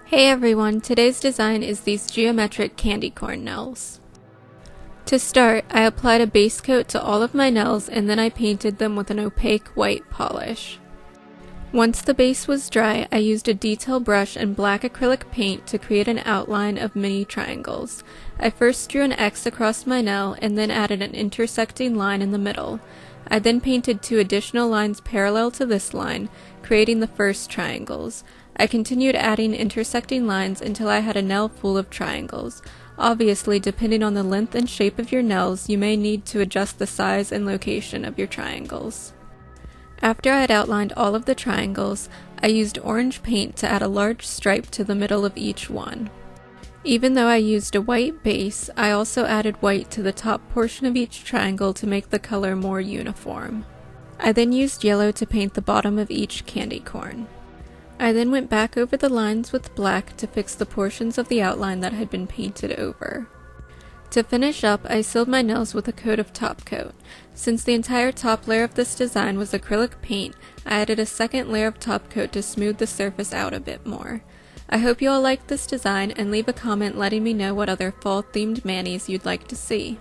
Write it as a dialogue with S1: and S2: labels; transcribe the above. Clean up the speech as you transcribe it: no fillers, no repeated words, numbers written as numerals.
S1: Hey everyone, today's design is these geometric candy corn nails. To start, I applied a base coat to all of my nails and then I painted them with an opaque white polish. Once the base was dry, I used a detail brush and black acrylic paint to create an outline of mini triangles. I first drew an X across my nail and then added an intersecting line in the middle. I then painted two additional lines parallel to this line, creating the first triangles. I continued adding intersecting lines until I had a nail full of triangles. Obviously, depending on the length and shape of your nails, you may need to adjust the size and location of your triangles. After I had outlined all of the triangles, I used orange paint to add a large stripe to the middle of each one. Even though I used a white base, I also added white to the top portion of each triangle to make the color more uniform. I then used yellow to paint the bottom of each candy corn. I then went back over the lines with black to fix the portions of the outline that had been painted over. To finish up, I sealed my nails with a coat of Topcoat. Since the entire top layer of this design was acrylic paint, I added a second layer of Topcoat to smooth the surface out a bit more. I hope you all liked this design and leave a comment letting me know what other fall-themed manis you'd like to see.